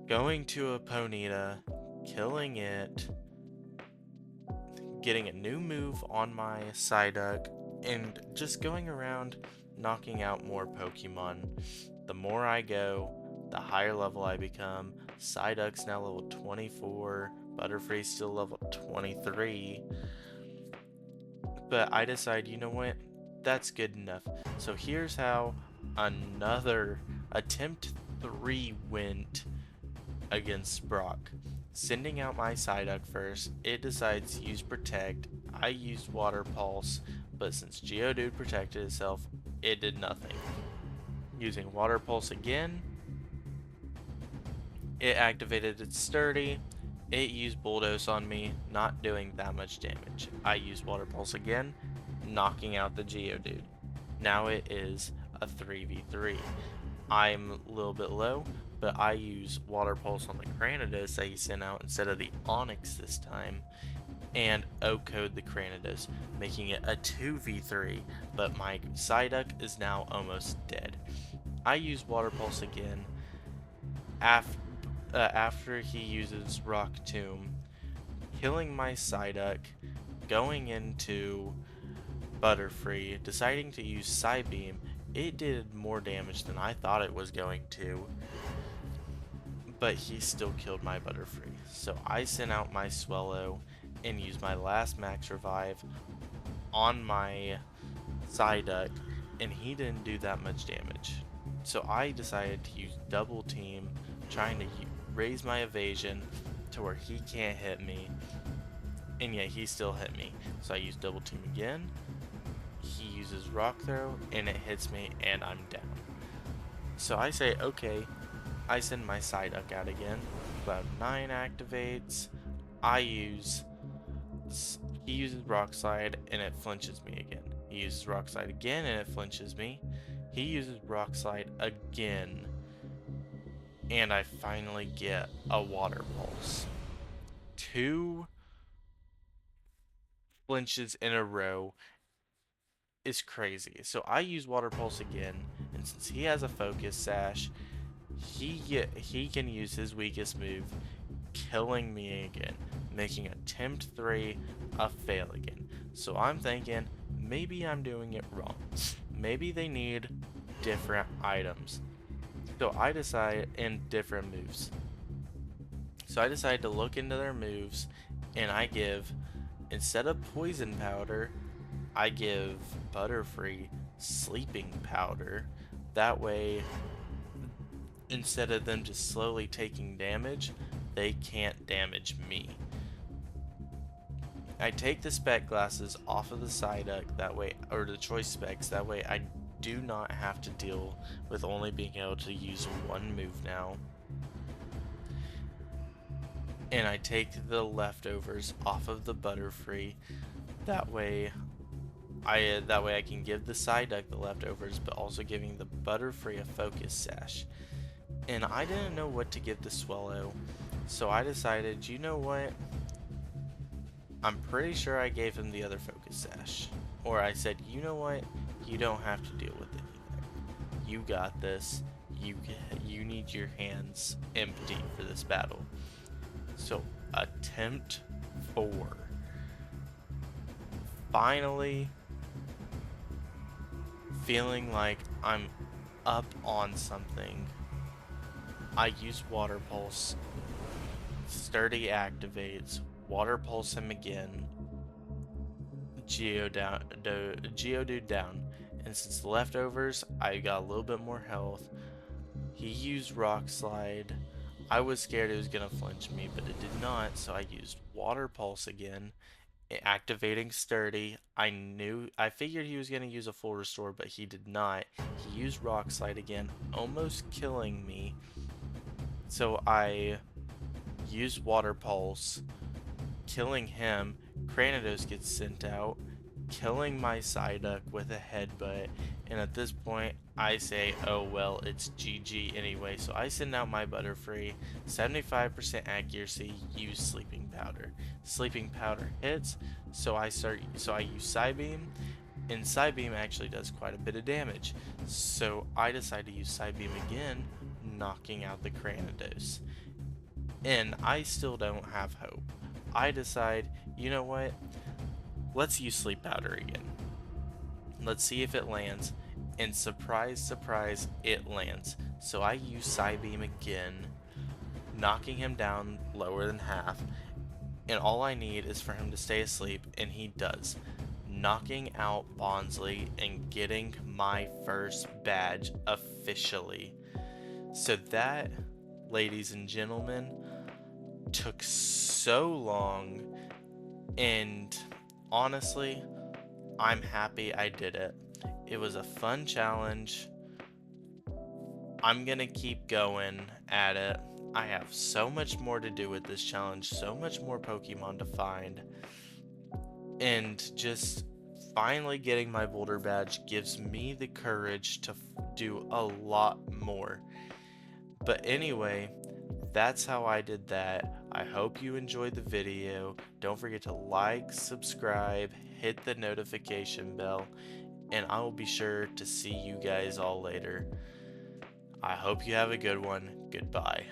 going to a Ponyta, killing it, getting a new move on my Psyduck, and just going around knocking out more Pokemon. The more I go, the higher level I become. Psyduck's now level 24, Butterfree's still level 23. But I decide, you know what, that's good enough. So here's how another attempt 3 went against Brock. Sending out my Psyduck first, it decides to use Protect. I used Water Pulse, but since Geodude protected itself, it did nothing. Using Water Pulse again, it activated its Sturdy. It used Bulldoze on me, not doing that much damage. I used Water Pulse again, knocking out the Geodude. Now it is a 3v3. I'm a little bit low, but I use Water Pulse on the Granados that he sent out instead of the Onix this time, and O-code the Granados, making it a 2v3, but my Psyduck is now almost dead. I use Water Pulse again after he uses Rock Tomb, killing my Psyduck, going into Butterfree, deciding to use Psybeam. It did more damage than I thought it was going to, but he still killed my Butterfree. So I sent out my Swellow and used my last Max Revive on my Psyduck, and he didn't do that much damage. So I decided to use Double Team, trying to raise my evasion to where he can't hit me, and yet he still hit me. So I use Double Team again. He uses Rock Throw, and it hits me, and I'm down. So I say, okay, I send my Psyduck out again. Cloud 9 activates. He uses Rock Slide, and it flinches me again. He uses Rock Slide again, and it flinches me. He uses Rock Slide again, and I finally get a Water Pulse. 2 flinches in a row is crazy. So I use Water Pulse again, and since he has a Focus Sash, he can use his weakest move, killing me again, making attempt 3 a fail again. So I'm thinking, maybe I'm doing it wrong. Maybe they need different items. So I decide, in different moves. So I decide to look into their moves, and I give, instead of Poison Powder, I give Butterfree Sleeping Powder. That way, instead of them just slowly taking damage, they can't damage me. I take the spec glasses off of the Psyduck that way, or the choice specs, that way I do not have to deal with only being able to use one move now. And I take the leftovers off of the Butterfree, that way I can give the Psyduck the leftovers, but also giving the Butterfree a Focus Sash. And I didn't know what to give the Swellow, so I decided, you know what? I'm pretty sure I gave him the other Focus Sash. Or I said, you know what? You don't have to deal with anything. You got this. You need your hands empty for this battle. So, attempt 4. Finally, feeling like I'm up on something, I use Water Pulse. Sturdy activates. Water Pulse him again. Geodude down. And since the leftovers, I got a little bit more health. He used Rock Slide. I was scared it was going to flinch me, but it did not, so I used Water Pulse again. Activating Sturdy. I figured he was going to use a full restore, but he did not. He used Rock Slide again, almost killing me. So I used Water Pulse, killing him. Granados gets sent out, killing my Psyduck with a headbutt. And at this point, I say, oh well, it's GG anyway. So I send out my Butterfree, 75% accuracy, use Sleeping Powder. Sleeping Powder hits, so I use Psybeam, and Psybeam actually does quite a bit of damage. So I decide to use Psybeam again, knocking out the Granados. And I still don't have hope. I decide, you know what? Let's use Sleep Powder again. Let's see if it lands. And surprise, surprise, it lands. So I use Psybeam again, knocking him down lower than half. And all I need is for him to stay asleep, and he does. Knocking out Bonsly and getting my first badge officially. So that, ladies and gentlemen, took so long, and honestly, I'm happy I did it. It was a fun challenge. I'm gonna keep going at it. I have so much more to do with this challenge, so much more Pokemon to find, and just finally getting my Boulder badge gives me the courage to do a lot more. But anyway, that's how I did that. I hope you enjoyed the video. Don't forget to like, subscribe, hit the notification bell, and I will be sure to see you guys all later. I hope you have a good one. Goodbye.